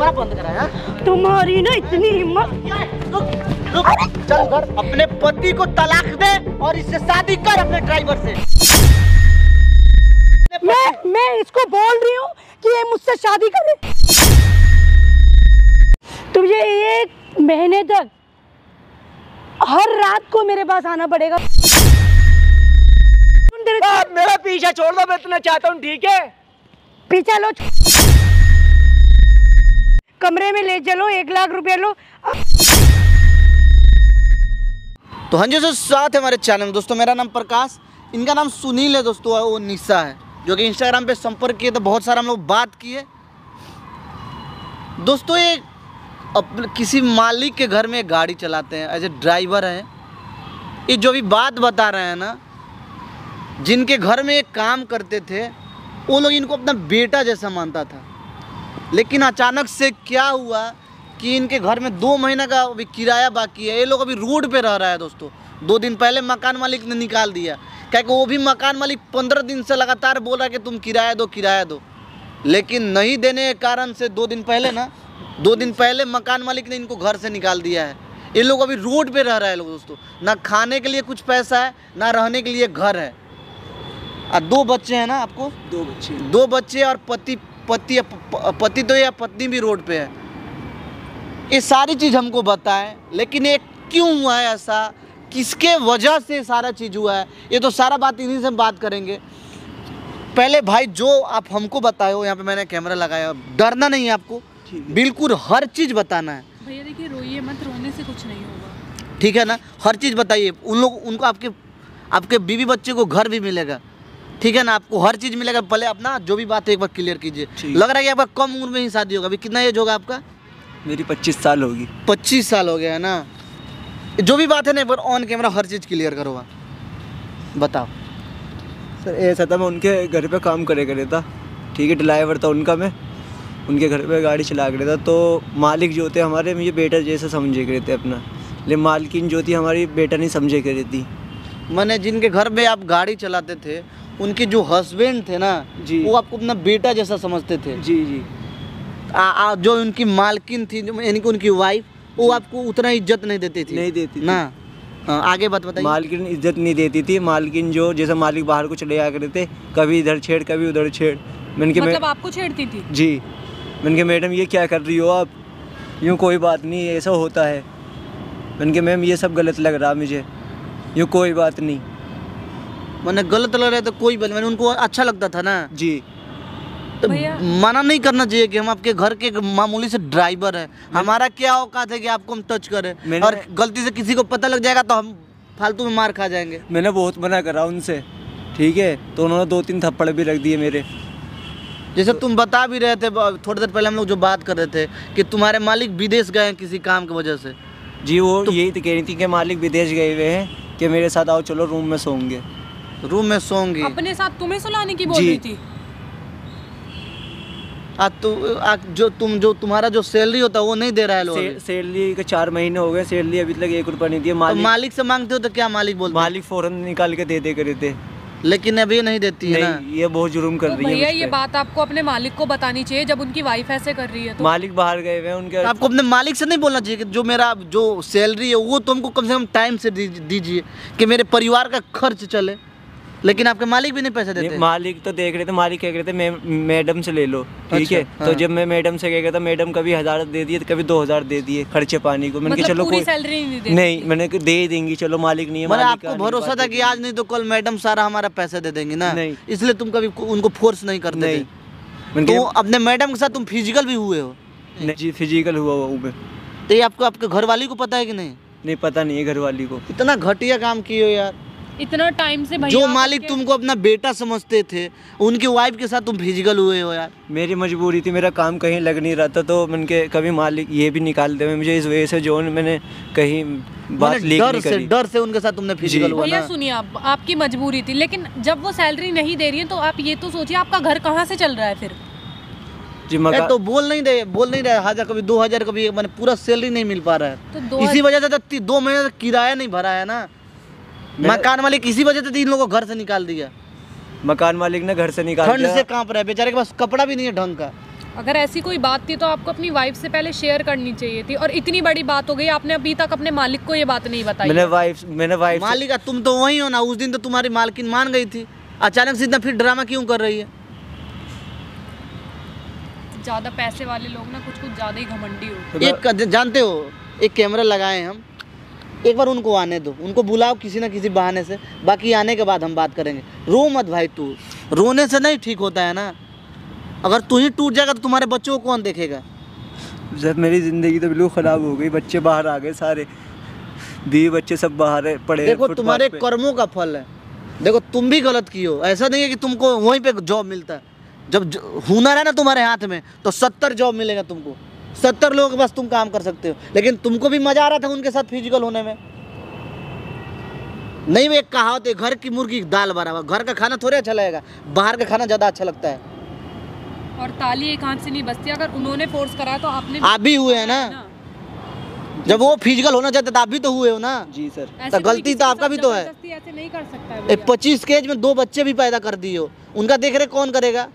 Camera बंद कराया? तुम्हारी ना इतनी हिम्मत। चल घर, अपने पति को तलाक दे और इससे शादी कर अपने ड्राइवर से। मैं इसको बोल रही हूँ कि ये मुझसे शादी करे। तुझे 1 महीने तक हर रात को मेरे पास आना पड़ेगा। मेरा पीछा छोड़ दो, मैं इतना चाहता हूँ, ठीक है? पीछा लो, कमरे में ले चलो, 1 लाख रुपया लो। तो हाँ जी दोस्तों, स्वागत है हमारे चैनल में। दोस्तों मेरा नाम प्रकाश, इनका नाम सुनील है दोस्तों, वो निशा है, जो कि इंस्टाग्राम पे संपर्क किए तो बहुत सारा हम लोग बात किए। दोस्तों ये किसी मालिक के घर में गाड़ी चलाते हैं, एज ए ड्राइवर हैं। ये जो भी बात बता रहे हैं ना, जिनके घर में एक काम करते थे, वो लोग इनको अपना बेटा जैसा मानता था। लेकिन अचानक से क्या हुआ कि इनके घर में 2 महीना का अभी किराया बाकी है। ये लोग अभी रोड पे रह रहा है दोस्तों। 2 दिन पहले मकान मालिक ने निकाल दिया, क्या कि वो भी मकान मालिक 15 दिन से लगातार बोल रहा है कि तुम किराया दो, किराया दो। लेकिन नहीं देने के कारण से 2 दिन पहले मकान मालिक ने इनको घर से निकाल दिया है। ये लोग अभी रोड पे रह रहे हैं लोग दोस्तों। ना खाने के लिए कुछ पैसा है, ना रहने के लिए घर है। 2 बच्चे हैं ना आपको? 2 बच्चे और पति तो या पत्नी भी रोड पे है। ये सारी चीज़ हमको बताएं, लेकिन ये क्यों हुआ है ऐसा, किसके वजह से सारा चीज़ हुआ है, ये तो सारा बात इन्हीं से बात करेंगे। पहले भाई जो आप हमको बताए हो, यहाँ पे मैंने कैमरा लगाया, डरना नहीं है आपको, बिल्कुल हर चीज़ बताना है। भैया देखिए, रोइए मत, रोने से कुछ नहीं होगा, ठीक है ना? हर चीज़ बताइए। उनको आपके बीवी बच्चे को घर भी मिलेगा, ठीक है ना? आपको हर चीज़ मिलेगा। पहले अपना जो भी बात है एक बार क्लियर कीजिए। लग रहा है कि आपका कम उम्र में ही शादी होगा। अभी कितना एज होगा आपका? मेरी 25 साल होगी। 25 साल हो गया है ना? जो भी बात है ना, एक बार ऑन कैमरा हर चीज़ क्लियर करो। बताओ सर, ऐसा था, मैं उनके घर पे काम करे था, ठीक है? ड्राइवर था उनका, मैं उनके घर पे गाड़ी चला कर था। तो मालिक जो थे हमारे, मुझे बेटा जैसा समझे करे थे अपना, लेकिन मालकिन जो थी हमारी बेटा नहीं समझे करे थी। मैंने जिनके घर में आप गाड़ी चलाते थे, उनके जो हस्बैंड थे ना जी, वो आपको अपना बेटा जैसा समझते थे। जी जी। जो उनकी मालकिन थी, यानी कि उनकी वाइफ, वो आपको उतना इज्जत नहीं देती थी ना? आगे बात बताइए। मालकिन इज्जत नहीं देती थी। मालकिन जो जैसे मालिक बाहर को चले आया करते थे, कभी इधर छेड़ कभी उधर छेड़। मतलब आपको छेड़ती थी? जी। मैंने कहा मैडम ये क्या कर रही हो आप, यूँ कोई बात नहीं, ऐसा होता है। मैंने कहा मैम ये सब गलत लग रहा मुझे, यूँ कोई बात नहीं। मैंने गलत लग रहा है तो कोई बात, मैंने उनको अच्छा लगता था ना जी। तो मना नहीं करना चाहिए कि हम आपके घर के मामूली से ड्राइवर है, हमारा क्या औकात है कि आपको हम टच करें, और गलती से किसी को पता लग जाएगा तो हम फालतू में मार खा जाएंगे। मैंने बहुत मना करा उनसे, ठीक है? तो उन्होंने 2-3 थप्पड़ भी रख दिए मेरे। जैसे तुम बता भी रहे थे थोड़ी देर पहले, हम लोग जो बात कर रहे थे कि तुम्हारे मालिक विदेश गए हैं किसी काम की वजह से। जी, वो यही तो कह रही थी कि मालिक विदेश गए हुए हैं, कि मेरे साथ आओ, चलो रूम में सोएंगे। रूम में सोंगी? अपने साथ तुम्हें सुलाने की बोल रही थी? तुम्हारा जो सैलरी होता है वो नहीं दे रहा है लोग? सैलरी के 4 महीने हो गए, सैलरी अभी तक 1 रुपया नहीं दिया। मालिक से मांगते हो तो क्या मालिक बोलते? मालिक फौरन निकाल के दे करे थे, लेकिन अभी नहीं देती है ना? ये बहुत जुर्म कर रही है। भैया ये बात आपको अपने मालिक को बतानी चाहिए, जब उनकी वाइफ ऐसे कर रही है तो। मालिक बाहर गए हुए हैं उनके। आपको अपने मालिक से नहीं बोलना चाहिए कि जो मेरा जो सैलरी है वो तुमको कम से कम टाइम से दीजिए कि मेरे परिवार का खर्च चले। लेकिन आपके मालिक भी नहीं पैसे देते? मालिक तो देख रहे थे, मालिक कह रहे थे मैडम से ले लो, ठीक है? तो जब मैं मैडम से कह रहा था, मैडम कभी 1000 दे दिए, कभी 2000 दे दिए खर्चे पानी को। मैंने चलो पूरी सैलरी नहीं, मैंने दे देंगी, चलो मालिक नहीं है। आपको भरोसा था कि आज नहीं तो कल मैडम सारा हमारा पैसे दे देंगी ना, इसलिए तुम कभी उनको फोर्स नहीं करते थे। तो अपने मैडम के साथ तुम फिजिकल भी हुए हो? जी, फिजिकल हुआ मैं। तो ये आपको आपके घर वाली को पता है कि नहीं? नहीं, पता नहीं है घर वाली को। इतना घटिया काम किए हो यार। इतना टाइम से जो मालिक तुमको अपना बेटा समझते थे, उनकी वाइफ के साथ तुम फिजिकल हुए हो यार। मेरी मजबूरी थी, मेरा काम कहीं लग नहीं रहा था, तो मैंने कभी मालिक ये भी निकाल दे मुझे, इस वजह से जो मैंने कहीं बात लीक नहीं करी। डर से उनके साथ तुमने फिजिकल हुआ ना? भैया सुनिए, आपकी मजबूरी थी, लेकिन जब वो सैलरी नहीं दे रही है तो आप ये तो सोचिए आपका घर कहाँ से चल रहा है फिर? जी, तो बोल नहीं रहे 1000 कभी 2000 कभी, मैंने पूरा सैलरी नहीं मिल पा रहा है, तो इसी वजह से 2 महीने तक किराया नहीं भरा है ना। मकान मालिक इसी वजह से 3 लोगों को घर से निकाल दिया। मकान मालिक ने घर से निकाल दिया। ठंड से कांप रहा है बेचारे के पास, कपड़ा भी नहीं है ढंग का। अगर ऐसी कोई बात थी तो आपको अपनी वाइफ से पहले शेयर करनी चाहिए थी, और इतनी बड़ी बात हो गई आपने अभी तक अपने मालिक को ये बात नहीं बताई। मैंने वाइफ मालिक तुम तो वही हो ना, उस दिन तो तुम्हारी मालकिन मान गई थी, अचानक से इतना फिर ड्रामा क्यों कर रही है? ज़्यादा पैसे वाले लोग ना कुछ ज़्यादा ही घमंडी हो। एक जानते हो, एक कैमरा लगाए हम, एक बार उनको आने दो, उनको बुलाओ किसी ना किसी बहाने से, बाकी आने के बाद हम बात करेंगे। रो मत भाई, तू रोने से नहीं ठीक होता है ना। अगर तू ही टूट जाएगा तो तुम्हारे बच्चों को कौन देखेगा? जब मेरी ज़िंदगी तो बिल्कुल ख़राब हो गई, बच्चे बाहर आ गए सारे, बीवी बच्चे सब बाहर पड़े। देखो तुम्हारे कर्मों का फल है। देखो तुम भी गलत की हो, ऐसा नहीं है कि तुमको वहीं पे जॉब मिलता है। जब हुनर है ना तुम्हारे हाथ में तो 70 जॉब मिलेगा तुमको, 70 लोगों के पास तुम काम कर सकते हो। लेकिन तुमको भी मजा आ रहा था उनके साथ फिजिकल होने में। नहीं, वो एक कहावत है, घर की मुर्गी दाल बराबर। घर का खाना थोड़े अच्छा लगेगा, बाहर का खाना ज़्यादा अच्छा लगता है। और ताली एक हाथ से नहीं बजती, अगर उन्होंने फोर्स करा तो आपने आप भी हुए हैं ना। जब वो फिजिकल होना चाहते तो आप भी तो हुए हो ना। जी सर। तो गलती तो आपका भी तो है। ऐसे नहीं कर सकता है। 25 के एज में 2 बच्चे भी पैदा कर दिए हो, उनका देख रेख कौन करेगा?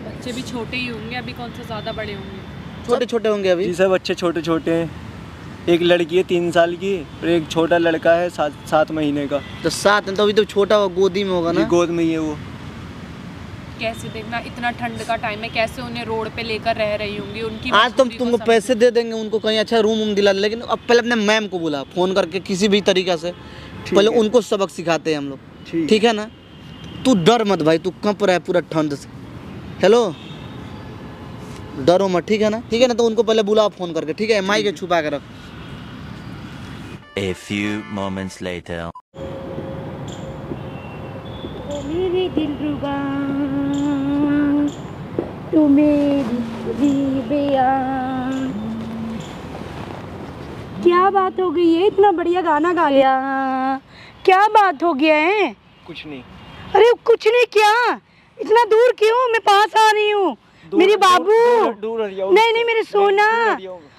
बच्चे भी छोटे ही होंगे अभी, कौन से ज़्यादा बड़े होंगे? छोटे छोटे होंगे अभी। जी सर, बच्चे छोटे छोटे हैं। एक लड़की है 3 साल की और एक छोटा लड़का है 7 महीने का। तो 7 तो अभी तो छोटा गोदी में होगा ना। गोद में ही है वो। कैसे देखना, इतना ठंड का टाइम है, कैसे उन्हें रोड पे लेकर रह रही होंगी उनकी। आज तुमको पैसे दे देंगे उनको, कहीं अच्छा रूम दिला, लेकिन अब पहले अपने मैम को बुला फोन करके किसी भी तरीका से, पहले उनको सबक सिखाते हैं हम लोग। ठीक है ना? तू डर मत भाई, तू कंप रहा है पूरा ठंड से। हेलो, डरो मत, ठीक है ना? ठीक है ना? तो उनको पहले बुलाओ फोन करके, ठीक है? माइक छुपा के रख। A few moments later. मेरी दिलरुबा, तू मेरी बेयान। क्या बात हो गई है? इतना बढ़िया गाना गा लिया, क्या बात हो गया है? कुछ नहीं। अरे कुछ नहीं, क्या इतना दूर क्यों? मैं पास आ रही हूँ मेरे बाबू। दूर नहीं नहीं मेरे सोना।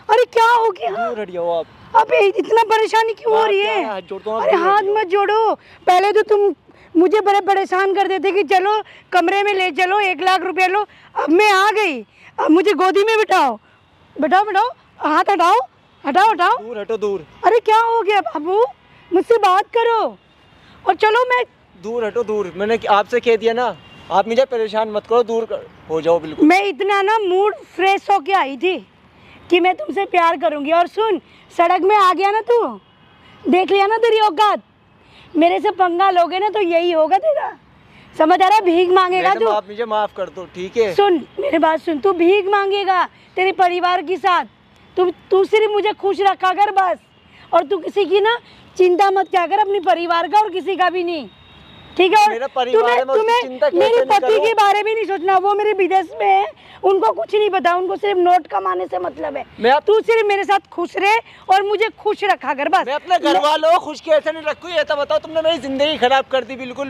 अरे क्या हो गया? दूर हटियो आप। अब इतना परेशानी क्यों हो रही है? अरे हाथ मत जोड़ो। पहले तो तुम मुझे बड़े परेशान कर देते कि चलो कमरे में ले चलो, 1 लाख रुपया लो। अब मैं आ गई, अब मुझे गोदी में बिठाओ। बिठाओ बिठाओ, हाथ हटाओ हटाओ हटाओ। दूर हटो दूर। अरे क्या हो गया बाबू? मुझसे बात करो और चलो। मैं दूर हटो दूर। मैंने आपसे कह दिया ना, आप मुझे परेशान मत करो, दूर हो जाओ बिल्कुल। मैं इतना ना मूड फ्रेश होके आई थी कि मैं तुमसे प्यार करूंगी। और सुन, सड़क में आ गया ना तू, देख लिया ना तेरी औकात। मेरे से पंगा लोगे ना तो यही होगा तेरा, समझ आ रहा है? भीख मांगेगा तू। आप मुझे माफ कर दो, ठीक है? सुन मेरी बात सुन, तू भीख मांगेगा तेरे परिवार के साथ। तू सिर्फ मुझे खुश रखा कर बस, और तू किसी की ना चिंता मत क्या कर, अपने परिवार का और किसी का भी नहीं, ठीक है? और तुम्हें मेरे पति के बारे में नहीं सोचना, वो मेरे विदेश में है, उनको कुछ नहीं पता, उनको सिर्फ नोट कमाने से मतलब है। तू सिर्फ मेरे साथ खुश रहे और मुझे खुश रखा कर बस। मैं अपने घर वालों खुश कैसे नहीं रखूं, ये तो बताओ। तुमने मेरी जिंदगी खराब कर दी बिल्कुल।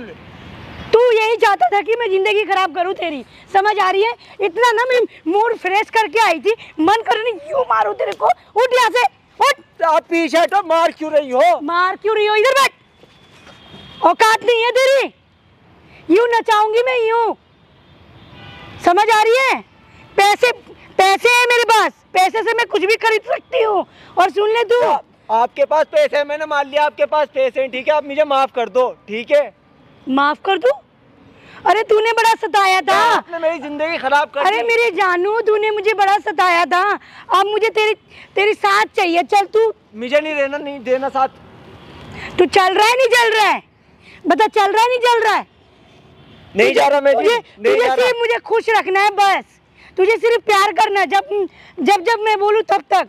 तू यही चाहता था कि मैं जिंदगी खराब करूं तेरी, समझ आ रही है? इतना ना मैं मूड फ्रेश करके आई थी, मन कर रही यूं मारूं तेरे को। उठ यहाँ से, उठ। आप पीछे हटो। मार क्यों रही हो? मार क्यों रही हो? इधर बैठ, औकात नहीं है तेरी। यूं नचाऊंगी मैं, यूं, समझ आ रही है? पैसे है मेरे पास, पैसे से मैं कुछ भी खरीद सकती हूँ। और सुन ले तू, आपके पास पैसे है, मैंने मान लिया आपके पास पैसे हैं, ठीक है? आप मुझे माफ कर दो, ठीक है? माफ कर दूं? अरे तूने बड़ा सताया था। आपने मेरी जिंदगी खराब कर दी। अरे मेरे जानू, तूने मुझे बड़ा सताया था। अब मुझे तेरी साथ चाहिए। चल तू। मुझे नहीं देना साथ। तू चल रहा है नहीं चल रहा है? बता, चल रहा है नहीं चल रहा है? नहीं जा रहा मैं। तुझे सिर्फ मुझे खुश रखना है बस, तुझे सिर्फ प्यार करना है। जब मैं बोलूँ तब तक।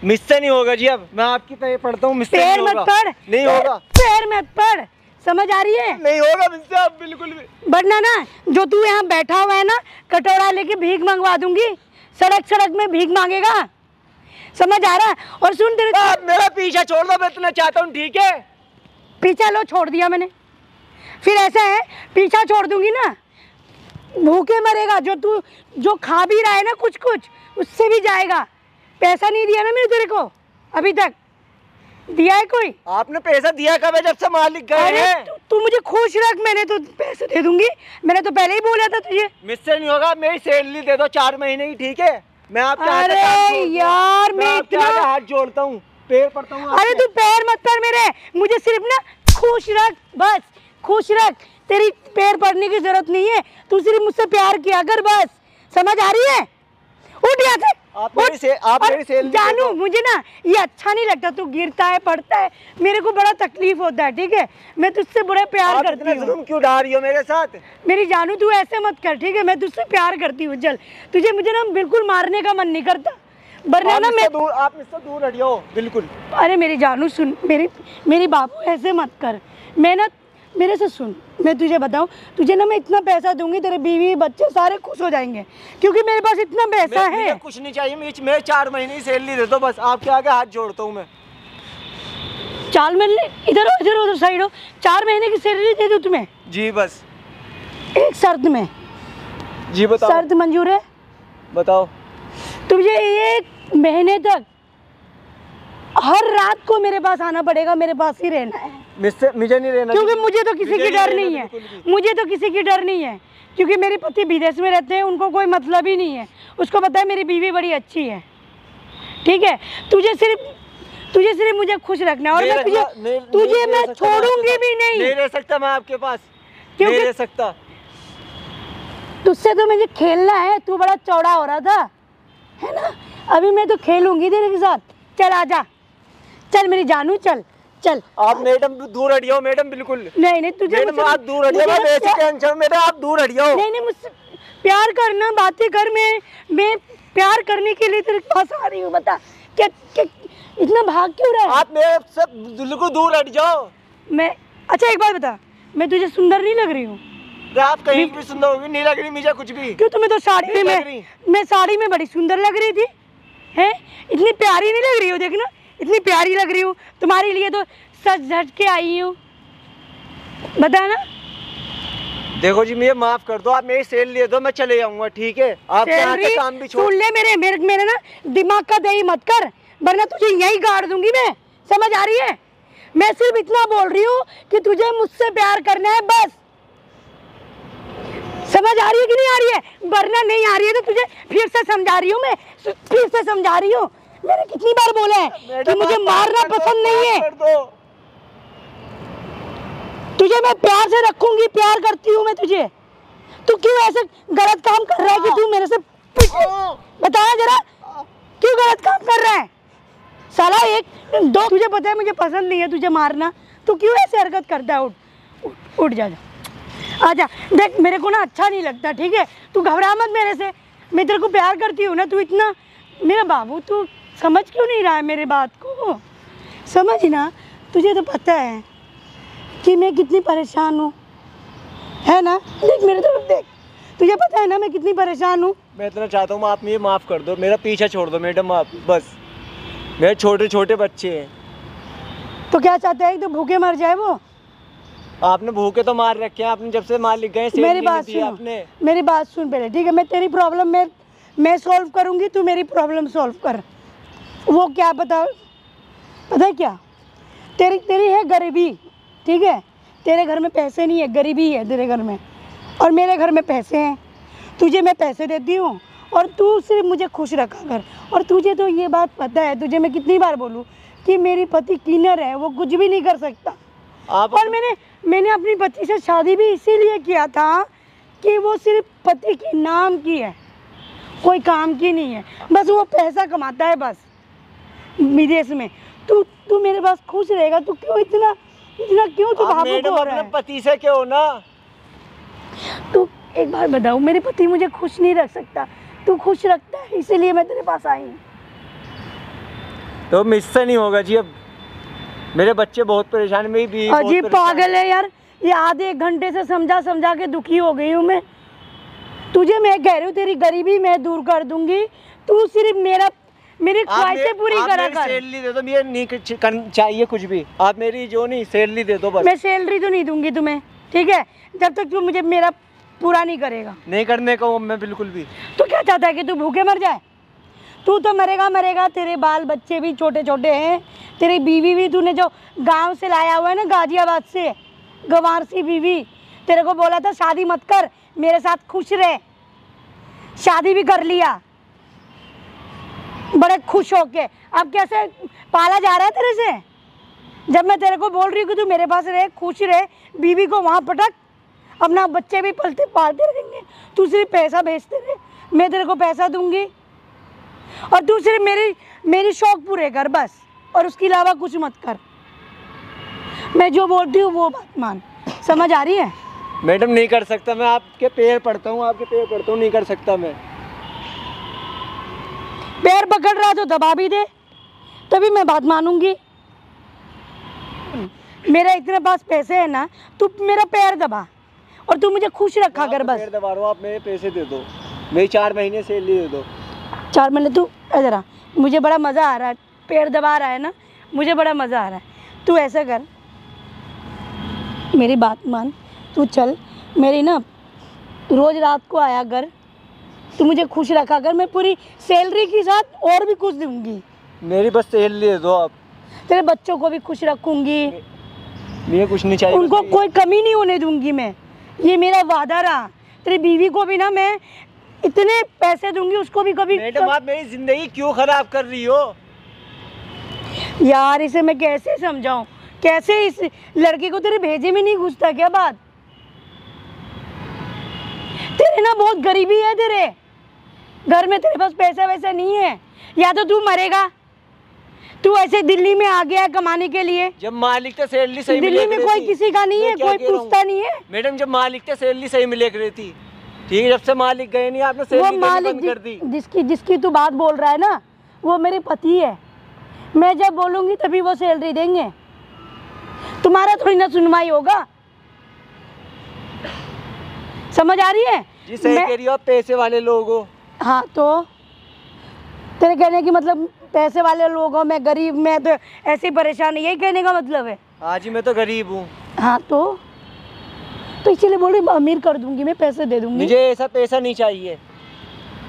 मुझसे नहीं होगा जी, अब मैं आपकी तरह पढ़ता हूँ। पैर मत पढ़, नहीं होगा। पैर मत पढ़, समझ आ रही है? नहीं होगा मुझसे अब बिल्कुल भी। वरना ना जो तू यहाँ बैठा हुआ है ना, कटोरा लेके भीख मंगवा दूंगी। सड़क में भीख मांगेगा, समझ आ रहा है? और सुन तेरे, मेरा पीछा छोड़ दो, मैं इतना चाहता हूँ, ठीक है? पीछा लो, छोड़ दिया मैंने। फिर ऐसा है, पीछा छोड़ दूंगी ना, भूखे मरेगा। जो खा भी रहा है ना कुछ उससे भी जाएगा। पैसा नहीं दिया ना मैंने तेरे को अभी तक, दिया है कोई? आपने पैसा दिया कब है जब से मालिक गए अरे हैं? तू मुझे खुश रख, मैंने तो पैसे दे दूंगी, मैंने तो पहले ही बोला था तुझे। मुझसे नहीं होगा, मेरी सैलरी दे दो 4 महीने की, ठीक है? मैं आपके हाथ अरे पे काम छोड़ दूं। यार, मैं आपके इतना- आगे हाथ जोड़ता हूँ, पैर पड़ता हूँ अरे आपके। तू पैर मत कर मेरे, मुझे सिर्फ ना खुश रख, बस खुश रख। तेरी पैर पड़ने की जरूरत नहीं है, तू सिर्फ मुझसे प्यार किया कर बस, समझ आ रही है? उठ यहाँ से, आप मेरी सैलरी दे जानू दो। मुझे ना ये अच्छा नहीं लगता, तू गिरता है पड़ता है, मेरे को बड़ा तकलीफ होता है, ठीक है? मैं तुझसे बड़ा प्यार आप करती इतना हूँ जुल्म क्यों डाल रही हो मेरे साथ? मेरी जानू, तू ऐसे मत कर, ठीक है? मैं तुझसे प्यार करती हूँ, चल। तुझे मुझे ना बिल्कुल मारने का मन नहीं करता, वरना ना मैं आप मुझसे दूर हटियो बिल्कुल। अरे मेरी जानू सुन, मेरी बाबू ऐसे मत कर, मैं ना मेरे से सुन, मैं तुझे बताऊं, तुझे ना मैं इतना पैसा दूंगी, तेरे बीवी बच्चे सारे खुश हो जाएंगे, क्योंकि मेरे पास इतना पैसा है। मुझे कुछ नहीं चाहिए, मेरे 4 महीने की सैलरी दे दो बस, आपके आगे हाथ जोड़ता हूँ मैं। 4 महीने इधर साइड हो, 4 महीने की सैलरी दे दूं तुम्हें? जी बस। एक शर्त में। जी बताओ। शर्त मंजूर है? बताओ। तुझे 1 महीने तक हर रात को मेरे पास आना पड़ेगा, मेरे पास ही रहना है, मुझे नहीं रहना, क्योंकि मुझे तो किसी मुझे की नहीं डर रहना नहीं है, बिल्कुल भी। मुझे तो किसी की डर नहीं है, क्योंकि मेरे पति विदेश में रहते हैं, उनको कोई मतलब ही नहीं है, उसको पता है मेरी बीवी बड़ी अच्छी है, ठीक है? तुझे सिर्फ मुझे खुश रखना है, और मैं तुझे मैं छोड़ूंगी भी नहीं नहीं। रह सकता मैं आपके पास, क्योंकि- नहीं रह सकता। तुझसे तो मुझे खेलना है, तू बड़ा चौड़ा हो रहा था, है ना? अभी मैं तो खेलूंगी तेरे साथ, चल आजा, चल मेरी जानू, चल चल। आप मैडम दूर हटियो, मैडम बिल्कुल नहीं तुझे मैडम मुझसे- आप दूर हटियो, मुझे मैं ना ऐसे प्यार- टेंशन में था, आप दूर हटियो। नहीं मुझसे प्यार करना, बातें कर, मैं प्यार करने के लिए तेरे पास आ रही हूँ, बता क्या इतना भाग क्यों रहा है? आप मेरे से बिल्कुल दूर हट जाओ। मैं अच्छा एक बात बता, मैं तुझे सुंदर नहीं लग रही हूँ? आप कहीं भी सुंदर होगी, नहीं लग रही मुझे कुछ भी। क्यों? तुम्हें तो साड़ी नहीं में लग रही। मैं साड़ी में बड़ी सुंदर लग रही थी, हैं? इतनी प्यारी नहीं लग रही हो, देखना इतनी प्यारी लग रही हूँ, तुम्हारे लिए तो सच झट के आई हूँ, बता ना। देखो जी मुझे माफ कर दो, आप मेरी सैलरी दे दो, मैं चले जाऊंगा, ठीक है? आप यहाँ के काम भी छोड़। सुन ले, मेरे ना दिमाग का दही मत कर, वरना तुझे यही गाड़ दूंगी मैं, समझ आ रही है? मैं सिर्फ इतना बोल रही हूँ कि तुझे मुझसे प्यार करना है बस, समझ आ रही है कि नहीं आ रही है? वरना नहीं आ रही है तो तुझे फिर से समझा रही हूँ, मैं फिर से समझा रही हूँ। मैंने कितनी बार बोला है कि मुझे मारना पसंद नहीं है, तुझे मैं प्यार से रखूंगी, प्यार करती हूँ मैं तुझे। तू क्यों ऐसे गलत काम कर रहा है कि तू मेरे से बताया जरा, क्यों गलत काम कर रहा है साला? एक दो, तुझे पता है मुझे पसंद नहीं है तुझे मारना, तू क्यों ऐसे हरकत करता है? उठ जा, आजा। देख मेरे को ना अच्छा नहीं लगता, ठीक है? तू घबरा मत मेरे से, मैं तेरे को प्यार करती हूँ ना। तू इतना मेरा बाबू, तू समझ क्यों नहीं रहा है मेरे बात को? समझ ना, तुझे तो पता है कि मैं कितनी परेशान हूँ, है ना? देख मेरे तरफ देख, तुझे पता है ना मैं कितनी परेशान हूँ। मैं इतना चाहता हूँ आप मुझे माफ कर दो, मेरा पीछा छोड़ दो मैडम आप, बस मेरे छोटे छोटे बच्चे हैं। तो क्या चाहता है, तो भूखे मर जाए वो? आपने भूखे तो मार रखे हैं, आपने जब से मालिक गए सैलरी मेरी नहीं बात दी सुन, आपने। मेरी बात सुन पहले, ठीक है? मैं तेरी प्रॉब्लम मैं सॉल्व करूँगी, तू मेरी प्रॉब्लम सॉल्व कर। वो क्या पता है क्या, तेरी है गरीबी, ठीक है? तेरे घर में पैसे नहीं है, गरीबी है तेरे घर में, और मेरे घर में पैसे हैं। तुझे मैं पैसे देती हूँ और तू सिर्फ मुझे खुश रखा कर। और तुझे तो ये बात पता है, तुझे मैं कितनी बार बोलूँ कि मेरी पति क्लीनर है, वो कुछ भी नहीं कर सकता। आप और मैंने अपनी पति से शादी भी इसीलिए किया था कि वो सिर्फ पति के नाम की है, कोई काम की नहीं है, बस वो पैसा कमाता है बस विदेश में। तू मेरे पास खुश रहेगा, तू क्यों इतना क्यों तू भावुक मैडम हो रहा अपने है? पति से क्यों ना? तू एक बार बताओ, मेरे पति मुझे खुश नहीं रख सकता, तू खुश रखता है, इसीलिए मैं तेरे पास आई हूँ। तो मुझसे नहीं होगा जी, अब मेरे बच्चे बहुत परेशान, मेरी बीवी बहुत अजीब परेशान पागल है यार, ये आधे 1 घंटे से समझा के दुखी हो गई हूँ मैं। तुझे मैं कह रही हूँ तेरी गरीबी मैं दूर कर दूंगी, तू सिर्फ मेरी ख्वाहिशें पूरी करा कर। सैलरी दे दो, मुझे नहीं चाहिए कुछ भी, आप मेरी जो नहीं सैलरी दे दो बस। मैं सैलरी तो नहीं दूंगी तुम्हें, ठीक है? जब तक तू मुझे मेरा पूरा नहीं करेगा। नहीं करने का हूँ मैं बिल्कुल भी। तू क्या चाहता है कि तू भूखे मर जाए? तू तो मरेगा मरेगा, तेरे बाल बच्चे भी छोटे छोटे हैं, तेरी बीवी भी तूने जो गांव से लाया हुआ है ना, गाजियाबाद से, गंवार सी बीवी, तेरे को बोला था शादी मत कर, मेरे साथ खुश रहे, शादी भी कर लिया बड़े खुश होके। अब कैसे पाला जा रहा है तेरे से? जब मैं तेरे को बोल रही हूँ कि तू मेरे पास रहे, खुश रहे, बीवी को वहाँ पटक, अपना बच्चे भी पलते पालते रहेंगे, तू सिर्फ पैसा भेजते रहे, मैं तेरे को पैसा दूंगी और तू सिर्फ मेरी शौक पूरे कर बस, और उसके अलावा कुछ मत कर। मैं जो बोलती हूँ वो बात मान, समझ आ रही है? मैडम नहीं कर सकता, मैं आपके पैर पड़ता हूँ, आपके पैर पड़ता हूँ, नहीं कर सकता मैं। पैर पकड़ रहा तो दबा भी दे, तभी मैं बात मानूंगी। मेरा इतने पास पैसे है ना, तू मेरा पैर दबा और तू मुझे खुश रखा कर बस। पैर दबा रहा हूँ, आप मेरे पैसे दे दो, मेरी 4 महीने सैलरी दे दो। 4 महीने तू जरा, मुझे बड़ा मज़ा आ रहा है, पैर दबा रहा है ना, मुझे बड़ा मज़ा आ रहा है। तू ऐसा कर, मेरी बात मान, तू चल मेरी ना, रोज़ रात को आया कर, तू मुझे खुश रखा कर, मैं पूरी सैलरी के साथ और भी कुछ दूंगी। मेरी बस सैलरी दे दो आप। तेरे बच्चों को भी खुश रखूंगी, मुझे कुछ नहीं चाहिए, उनको कोई कमी नहीं होने दूंगी मैं, ये मेरा वादा रहा। तेरी बीवी को भी ना मैं इतने पैसे दूंगी, उसको भी कभी। मैडम आप मेरी जिंदगी क्यों खराब कर रही हो? यार इसे मैं कैसे समझाऊं, कैसे इस लड़की को तेरे भेजे में नहीं घुसता क्या बात? तेरे ना बहुत गरीबी है, तेरे घर में तेरे पास पैसा वैसा नहीं है, या तो तू मरेगा, तू ऐसे दिल्ली में आ गया कमाने के लिए। जब मालिक तो सैलरी सही दिल्ली में कोई किसी का नहीं है, कोई पूछता नहीं है। मैडम जब मालिक तो सैलरी सही मिले रही थी, ठीक है, जब से मालिक गए नहीं आपने सैलरी वो देनी मालिक बंद कर दी। जिसकी तू बात बोल रहा है ना, वो मेरे पति है, मैं जब बोलूंगी तभी वो सैलरी देंगे, तुम्हारा थोड़ी ना सुनवाई होगा। समझ आ रही है? जी सही कह रही हो, आप पैसे वाले लोग हो। हाँ तो तेरे कहने की मतलब पैसे वाले लोग हो, मैं गरीब, मैं तो ऐसे ही परेशान, यही कहने का मतलब है? हाँ जी मैं तो गरीब हूँ। हाँ तो इसलिए बोल रही अमीर कर दूंगी, मैं पैसे दे दूंगी। मुझे ऐसा पैसा नहीं चाहिए,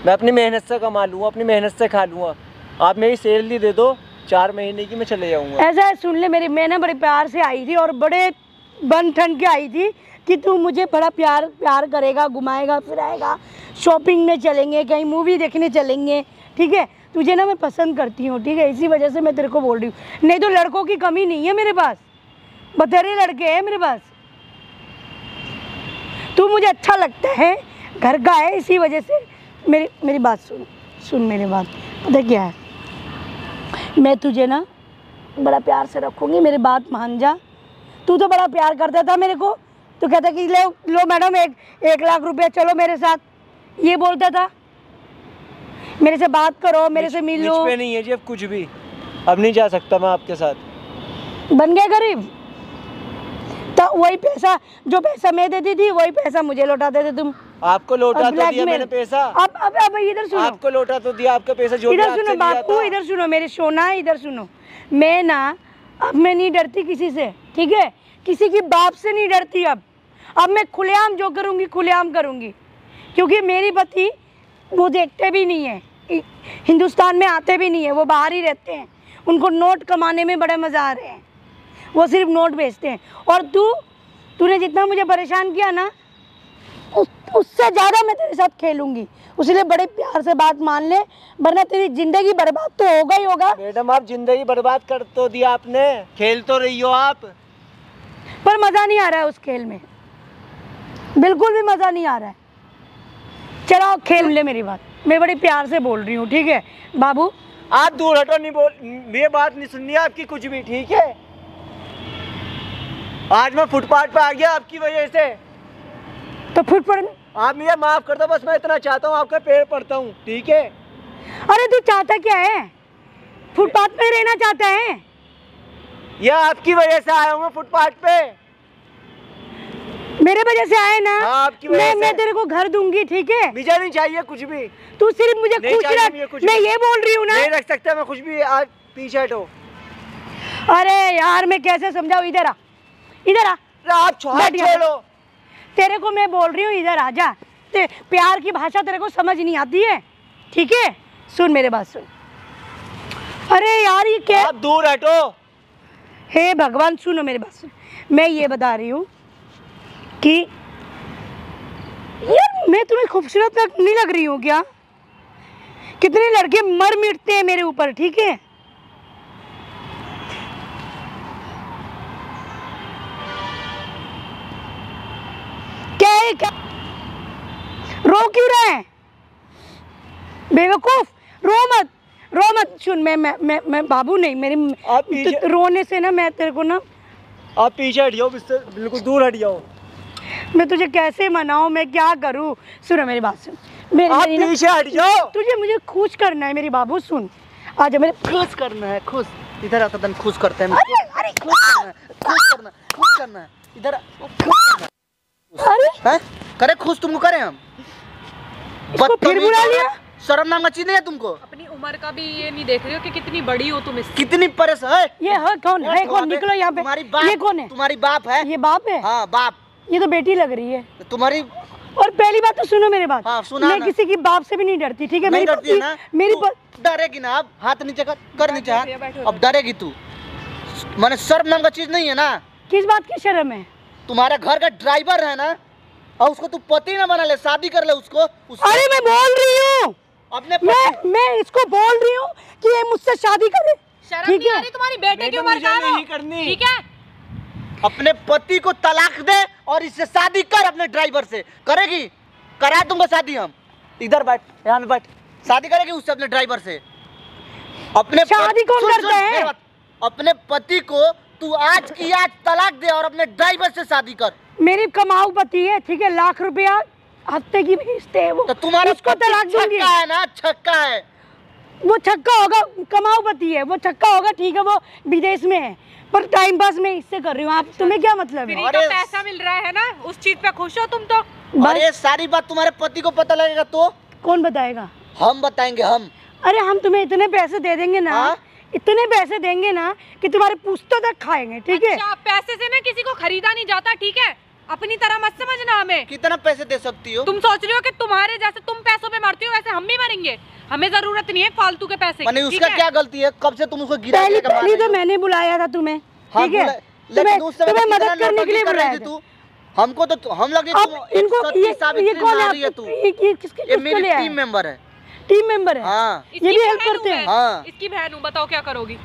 मैं अपनी मेहनत से कमा लूँगा, अपनी मेहनत से खा लूँगा। आप मेरी सैलरी दे दो 4 महीने की, मैं चले जाऊँगा। ऐसा है, सुन ले मेरी, मैं ना बड़े प्यार से आई थी और बड़े बन ठन के आई थी कि तू मुझे बड़ा प्यार करेगा, घुमाएगा फिराएगा, शॉपिंग में चलेंगे, कहीं मूवी देखने चलेंगे, ठीक है? तुझे ना मैं पसंद करती हूँ, ठीक है? इसी वजह से मैं तेरे को बोल रही हूँ, नहीं तो लड़कों की कमी नहीं है मेरे पास, बतेरे लड़के हैं मेरे पास। तू मुझे अच्छा लगता है, घर का है, इसी वजह से मेरी बात सुन मेरी बात। पता क्या है, मैं तुझे ना बड़ा प्यार से रखूँगी, मेरी बात मान जा। तू तो बड़ा प्यार करता था मेरे को, तो कहता कि लो मैडम 1 लाख रुपया, चलो मेरे साथ, ये बोलता था, मेरे से बात करो, मेरे से मिलो। मुझ पे नहीं है जी अब कुछ भी, अब नहीं जा सकता मैं आपके साथ। बन गया गरीब, तो वही पैसा, जो पैसा मैं देती थी वही पैसा मुझे लौटा देते तुम। आपको लौटा तो दिया मैंने पैसा। अब इधर सुनो, आपको लौटा तो दिया आपका पैसा, जो इधर सुनो बापू, इधर सुनो मेरे सोना, इधर सुनो। मैं ना अब मैं नहीं डरती किसी से, ठीक है? किसी की बाप से नहीं डरती अब मैं खुलेआम जो करूँगी खुलेआम करूँगी, क्योंकि मेरी पति वो देखते भी नहीं है, हिंदुस्तान में आते भी नहीं है, वो बाहर ही रहते हैं, उनको नोट कमाने में बड़े मज़ा आ रहे हैं, वो सिर्फ नोट बेचते हैं। और तूने जितना मुझे परेशान किया ना, उससे ज़्यादा मैं तेरे साथ खेलूँगी, उसलिए बड़े प्यार से बात मान ले, वरना तेरी ज़िंदगी बर्बाद तो होगा ही होगा। मैडम आप जिंदगी बर्बाद कर तो दिया आपने, खेल तो रही हो आप, पर मज़ा नहीं आ रहा है उस खेल में, बिल्कुल भी मज़ा नहीं आ रहा है। चलो खेल ले मेरी बात, मैं बड़ी प्यार से बोल रही हूँ, ठीक है बाबू? आप दूर हटो, नहीं बोल, ये बात नहीं सुननी है आपकी कुछ भी, ठीक है? आज मैं फुटपाथ पे आ गया आपकी वजह से, तो फुटपाथ, आप मुझे माफ कर दो, बस मैं इतना चाहता हूँ, आपके पैर पड़ता हूँ, ठीक है? अरे तू चाहता क्या है? फुटपाथ पे रहना चाहता है? या आपकी वजह से आया हूँ मैं फुटपाथ पे। मेरे वजह से आए ना? हाँ, आपकी वजह से। मैं तेरे को घर दूंगी, ठीक है? मुझे नहीं चाहिए कुछ भी, तू सिर्फ मुझे नहीं खुश चाहिए रख, मुझे कुछ मैं भी। ये बोल रही हूँ ना। नहीं रख सकता मैं कुछ भी, आज पीछे हटो। अरे यार मैं कैसे समझाऊँ, इधर आ, इधर आ, आप छोड़ो, तेरे को मैं बोल रही हूँ इधर आ जा। प्यार की भाषा तेरे को समझ नहीं आती है, ठीक है? सुन मेरे बात सुन। अरे यार ये क्या, आप दूर हटो। हे भगवान सुनो मेरी बात सुन। मैं ये बता रही हूँ कि यार मैं तुम्हें खूबसूरत नहीं लग रही हूँ क्या? कितने लड़के मर मिटते हैं मेरे ऊपर, ठीक है? क्या है क्या? रो क्यों रहे हैं बेवकूफ? रो मत। सुन मैं बाबू नहीं, मेरी आप पीछे- तो रोने से ना मैं तेरे को ना, आप पीछे हट जाओ, इससे बिल्कुल दूर हट जाओ। मैं तुझे कैसे मनाऊं, मैं क्या करूं? सुनो मेरी बात सुन। आप मेरी ना- पीछे हट जाओ। तुझे मुझे खुश करना है मेरी बाबू, सुन। आजा मेरे। खुश करना है, खुश इधर आता तन खुश करते हैं। अरे खुश करना है इधर अरे है। करे खुश तुमको करे हम। इसको फिर बुला लिया। शर्म नाम का चीज नहीं है तुमको? अपनी उम्र का भी ये नहीं देख रही हो कि कितनी बड़ी हो तुम इससे? कितनी परेशान है। ये है कौन है? कौन? निकलो यहाँ पे। तुम्हारी बाप, ये कौन है? तुम्हारी बाप है। ये बाप है? हाँ बाप। ये तो बेटी लग रही है। तुम्हारी और पहली बात तो सुनो मेरी बात। हाँ, सुना मैं ना। किसी की बाप से भी नहीं डरती, ठीक है? नहीं मेरी डरती है ना? मेरी तू डरेगी ना? अब हाथ नीचे कर नीचे हाथ। बैठो। अब डरेगी तू? माने शर्म नाम का चीज नहीं है ना? किस बात की शर्म है? तुम्हारे घर का ड्राइवर है ना, और उसको तू पति ना बना ले, शादी कर ले उसको। अरे मैं बोल रही हूँ, अपने मैं इसको बोल रही हूँ कि ये मुझसे शादी करे। शर्म ठीक नहीं आ है? रही तुम्हारी बेटे की मैडम, उम्र मुझे का नहीं हो? करनी। ठीक है? अपने पति को तलाक दे और इससे शादी कर अपने ड्राइवर से। करेगी? करा दूंगा शादी हम। इधर बैठ, यहाँ में बैठ। शादी करेगी उससे, अपने ड्राइवर से? अपने शादी कौन करता है? मेरी बात। अपने पति को तू आज की आज तलाक दे और अपने ड्राइवर से शादी कर। मेरी कमाऊ पति है, ठीक है? लाख रुपया हफ्ते की भेजते हैं वो। तो तुम्हारा उसको पति तलाक दूंगी। छक्का है ना, छक्का है। वो छक्का होगा, कमाऊ पति है वो, छक्का होगा, ठीक है? वो विदेश में है, पर टाइम पास मैं इससे कर रही हूँ। आप तुम्हें क्या मतलब फ्री है? का अरे- पैसा मिल रहा है ना, उस चीज पे खुश हो तुम तो? बस अरे सारी बात तुम्हारे पति को पता लगेगा तो कौन बताएगा? हम बताएंगे हम। अरे हम तुम्हें इतने पैसे दे देंगे ना, हाँ? इतने पैसे देंगे ना कि तुम्हारे पुश्तों तक खाएंगे, ठीक है? अच्छा, पैसे से ना किसी को खरीदा नहीं जाता, ठीक है? अपनी तरह मत समझना हमें। कितना पैसे दे सकती हो? तुम सोच रही हो कि तुम्हारे जैसे तुम पैसों पे मरती हो, वैसे हम भी मरेंगे। हमें जरूरत नहीं है फालतू के पैसे माने की, उसका ठीक है? क्या गलती है? कब से तुम उसको गिरा पहली गिरा के मार पहली रही तो हो? मैंने बुलाया था तुम्हें, हाँ, ठीक है? लेकिन उस समय तुम्हें कितना मदद करने के लिए नौटंकी कर रही बुलाया थी था। तू? हमको तो हम लगे अब इनको ये कौन है? है तू। ये ये किसको मेरी ले आया? टीम मेंबर है। टीम मेंबर है। हाँ। इसकी ये भी हेल्प बहन हूँ करते हैं। मैं। हाँ। इसकी बहन हूँ, बताओ क्या करोगी?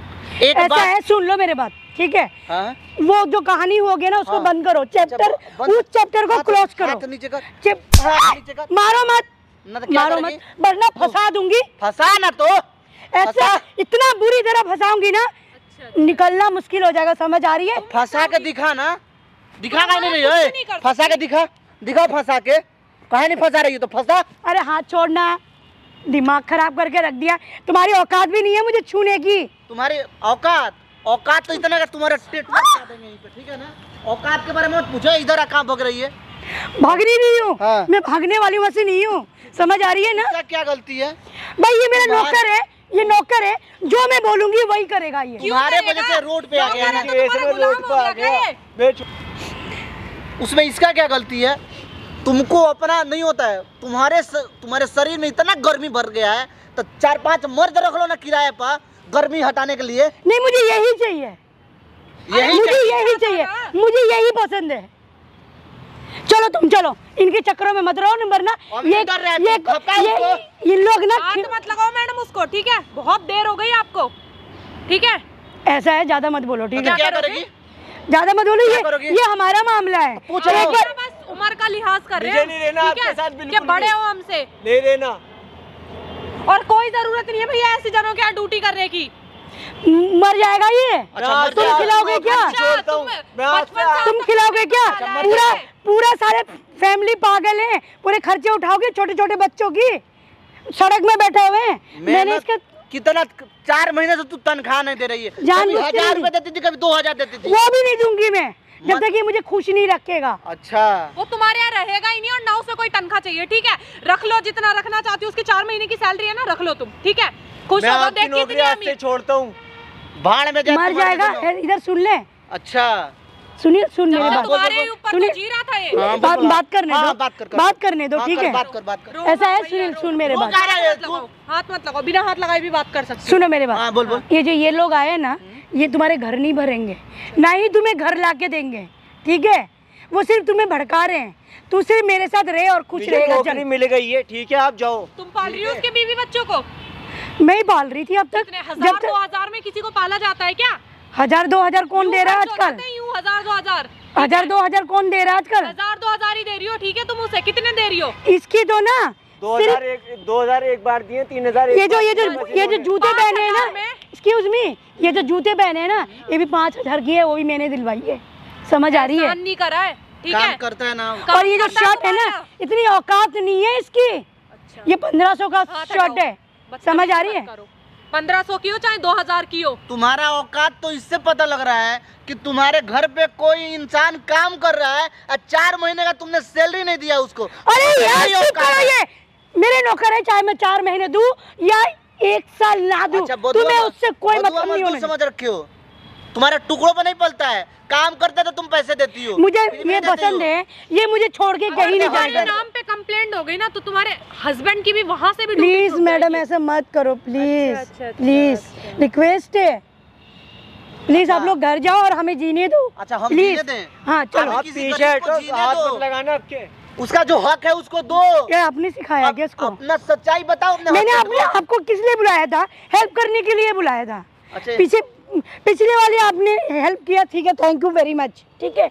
एक ऐसा बात। है, सुन लो मेरे बात, ठीक है? हाँ? वो जो कहानी हो गई ना उसको हाँ। बंद करो, चैप्टर बंद- उस चैप्टर को हाथ- क्लोज करो। हाथ नीचे कर। चुप। हाथ नीचे कर। मारो मत, ना तो क्या मारो करेगी? मत, वरना फंसा दूंगी। फंसा ना तो। ऐसा फंसा। इतना बुरी तरह फंसाऊंगी ना, अच्छा, निकलना मुश्किल हो जाएगा, समझ आ रही है? फंसा के दिखा ना। दिखा हाँ, का नहीं कुछ रही नहीं कर है? फंसा के दिखा। दिखाओ फंसा के। कहे नहीं फंसा रही है तो फंसा। अरे हाथ छोड़ना, दिमाग खराब करके रख दिया। तुम्हारी औकात भी नहीं है मुझे छूने की। तुम्हारी औकात तो इतना का तुम्हारा टेट बता देंगे यहीं पे, ठीक है ना? औकात के बारे में मत पूछो। इधर कहाँ भग रही है? भागनी नहीं हूँ। हाँ। मैं भागने वाली वैसे नहीं हूँ, समझ आ रही है ना? इसका क्या गलती है? भाई ये मेरा तुम्हारा- नौकर है, ये नौकर है, जो मैं बोलूंगी वही करेगा ये। तुम्हारे वजह से रोड पे आ गया ना। तो तुम्हारा गुलाम हो गया क्या ये? बेच उसमें इसका क्या गलती है? तुमको अपना नहीं होता है? तुम्हारे शरीर में इतना गर्मी भर गया है तो 4-5 मर्द रख लो ना किराए पर, गर्मी हटाने के लिए। नहीं मुझे यही चाहिए, यही मुझे चाहिए। यही चाहिए, मुझे यही पसंद है। चलो तुम चलो, इनके चक्करों में मत रहो नंबर ना। हम नहीं डर रहे हैं, तुम खपाओ उसको। ये लोग ना हाथ मत लगाओ मैडम उसको, ठीक है? बहुत देर हो गई आपको, ठीक है? ऐसा है, ज्यादा मत बोलो, ठीक तो है? क्या करेगी? ज्यादा मत बोलो, क्या करोगी? ये हमारा मामला है। पूछो। एक बार बस उम्र का लिहाज कर रहे मुझे हैं, नहीं रहना ठीक आपके है? साथ, कि बिल्कुल बड़े नहीं। हो हमसे, नहीं रहना। और कोई जरूरत नहीं है भैया ऐसी जनों के यहाँ ड्यूटी करने की। मर जाएगा ये। अच्छा, मर तुम जाएगा। खिलाओगे क्या? अच्छा, छोड़ता हूँ। तुम मैं आपसे- बचपन से तुम अब तक खिलाओगे क्या? पाला पूरा है। पूरा सारे फैमिली पागल है, पूरे खर्चे उठाओगे छोटे छोटे बच्चों की, सड़क में बैठे हुए हैं। मैंने मेहनत इसका कितना 4 महीने से तू तनख्वाह नहीं दे रही है। जान कभी बुझ के 1000 नहीं। रुपए देती थी, कभी 2000 देती थी। वो भी नहीं दूंगी मैं, जब मत- तक ये मुझे खुश नहीं रखेगा। अच्छा, वो तुम्हारे यहाँ रहेगा ही नहीं, और ना उसे कोई तनख्वाह चाहिए, ठीक है? रख लो जितना रखना चाहती हो, उसकी 4 महीने की सैलरी है ना, रख लो तुम, ठीक है? खुश मैं हो जाओ, आपकी देख नौकरी कितनी आज से अमीर। छोड़ता हूँ। भाड़ में जा मर तुम्हारे जाएगा। दोनों। इधर सुन ले, अच्छा, सुनिए, सुन मेरे जब बात, तुम्हारे ऊपर सुनिए, तो जी रहा था ये। बात करने हाँ, दो, बात करने दो, ठीक है। बात कर। ऐसा है, सुनील सुन मेरे बात, हाथ मत लगाओ, बिना हाथ लगाए भी बात कर सकते हो। सुनो मेरे बात। हाँ, बोल। ये जो ये लोग आए ना, ये तुम्हारे घर नहीं भरेंगे, ना ही तुम्हें घर लाके देंगे, ठीक है। वो सिर्फ तुम्हें भड़का रहे हैं। तू सिर्फ मेरे साथ रहे और खुश रहेगा। नौकरी मिल गई है, ठीक है, आप जाओ। तुम पाल रही हो उसके बीवी बच्चों को? मैं ही पाल रही थी अब तक। कितने जब 1000-2000 में किसी को पाला जाता है क्या? 1000-2000 कौन दे रहा है आजकल? 1000-2000 1000-2000 कौन दे रहा है आजकल? 1000-2000 ही दे रही हो, ठीक है। तुम उसे कितने दे रही हो? इसकी तो ना 2000 एक बार दिए, 3000 ये जो जूते पहने हैं ना, 5000 में? एक्सक्यूज मी, ये जो जूते पहने हैं ना, ये भी 5000 की है, वो भी मैंने दिलवाई है। समझ आ रही है? एहसान नहीं करा है, ठीक काम है। करता है ना। और ये जो शर्ट है ना, इतनी औकात नहीं है इसकी। अच्छा। ये 1500 का हाथ शर्ट हटाओ। है, समझ आ रही है? 1500 की हो चाहे 2000 की हो, तुम्हारा औकात तो इससे पता लग रहा है कि तुम्हारे घर पे कोई इंसान काम कर रहा है और 4 महीने का तुमने सैलरी नहीं दिया उसको। अरे यार, यही चुप औकात करो, है। ये मेरे नौकर है, चाहे मैं 4 महीने दूं या 1 साल ना दूं, अच्छा, बदुआ तुम्हें मत- उससे कोई बदुआ मतलब नहीं मजदूर होना। समझ रखे हो। तुम्हारे टुकड़ों पे नहीं पलता है, काम करते तो तुम पैसे देती हो। मुझे फ्री में ये देती पसंद हो। है, ये मुझे छोड़ के कहीं नहीं तुम्हारे जाएगा। नाम पे कंप्लेंट हो गई ना, तो तुम्हारे हस्बैंड की भी वहाँ से भी प्लीज डूबी मैडम, जाएगी। ऐसा मत करो, प्लीज अच्छा, प्लीज, रिक्वेस्ट है, प्लीज आप लोग घर जाओ और हमें जीने दो। अच्छा, हम प्लीज। जीने दें? हाँ चलो। आप किसी गरीब को जीने हाथ दो। मत लगाना आपके। उसका जो हक है उसको दो। क्या आपने सिखाया क्या इसको? अपना सच्चाई बताओ अपने मैंने husband आपने को। आपको किस लिए बुलाया था? हेल्प करने के लिए बुलाया था। अच्छा, पिछले वाले आपने हेल्प किया, ठीक है, थैंक यू वेरी मच, ठीक है।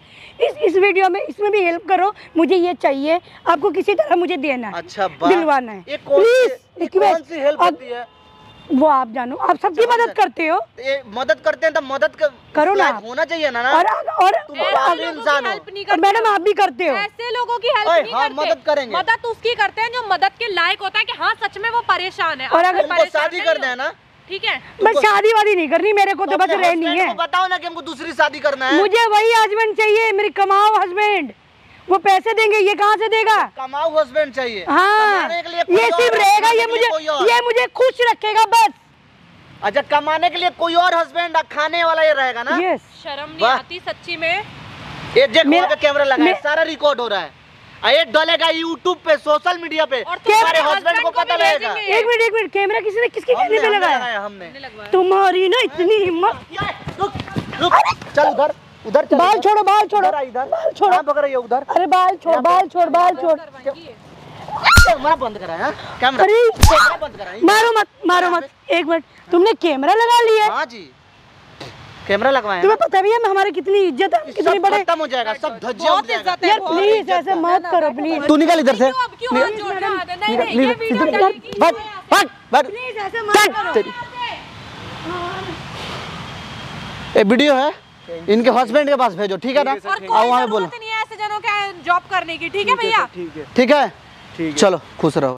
इस वीडियो में इसमें भी हेल्प करो, मुझे ये चाहिए, आपको किसी तरह मुझे देना है, अच्छा, वाह। दिलवाना है, ये कौन सी हेल्प अब होती है? वो आप जानो, आप सबकी अच्छा, मदद करते हो, ये मदद करते हैं तो मदद करो ना। लायक होना चाहिए ना। और तुम ऐसे पागल लोगों की इंसान हो। हेल्प नहीं और करते। मैडम आप भी करते हो। ऐसे लोगों की हेल्प ओए, नहीं हाँ, करते। मदद करेंगे। मदद उसकी करते हैं जो मदद के लायक होता है कि हाँ सच में वो परेशान है। और आप अगर कोई तुमको परेशान शादी नहीं कर हो। देना, ठीक है। मैं शादी वादी नहीं करनी, मेरे को तो बस अपने रहनी husband है। को बताओ ना कि हमको दूसरी शादी करना है। मुझे वही हस्बैंड चाहिए, मेरे कमाओ हस्बैंड, वो पैसे देंगे, ये कहाँ से देगा? कमाऊ हस्बैंड चाहिए। हाँ, कमाने के लिए कोई ये और, सिर्फ रहेगा, खाने ये के लिए कोई और। मुझे खुश रखेगा बस। अच्छा, कमाने के लिए कोई और हस्बैंड, खाने वाला ये रहेगा ना। यस। शर्म नहीं वाह। आती सच्ची में। ये देख, मेरा- वहाँ पे कैमरा लगा है, मैं- सारा रिकॉर्ड हो रहा है। ये डलेगा यूट्यूब पे, सोशल मीडिया पे, और तुम्हारे तुम्हारे हस्बैंड को husband को पता भी लगेगा। भेजेंगे। एक मिनट, कैमरा किसके कहने पे लगाया? हमने। लगवाया। तुम्हारी ना इतनी हिम्मत। रुक, चल उधर चल। बाल छोड़ो, बाल छोड़ो, इधर आ, इधर। बाल छोड़ो। कहाँ पकड़ रही है? उधर। अरे बाल छोड़, बाल छोड़, बाल छोड़। कैमरा बंद करा है, कैमरा अरे कैमरा बंद करा है। मारो मत, एक मिनट, तुमने कैमरा लगा लिया है? हाँ जी, कैमरा लगवाए हैं। तुम्हें पता भी है हमारी कितनी इज्जत है, कितनी सब बड़े। खत्म हो जाएगा, सब धज्जियां बहुत उड़ जाएगा। इज्जत है, यार बहुत प्लीज इज्जत ऐसे है। मत करो प्लीज। तू निकल इधर से। क्यों अब क्यों हाथ जोड़ रहा है? नहीं नहीं, ये वीडियो इधर- डलेगी। प्लीज ऐसे मत करो। ये वीडियो है, इनके हस्बैंड के पास भेजो, ठीक है ना? और आओ कोई वहाँ पे बोलो, जरूरत नहीं है ऐसे जनों के जॉब करने की, ठीक है भैया? ठीक है, ठीक है? ठीक है। चलो, खुश रहो।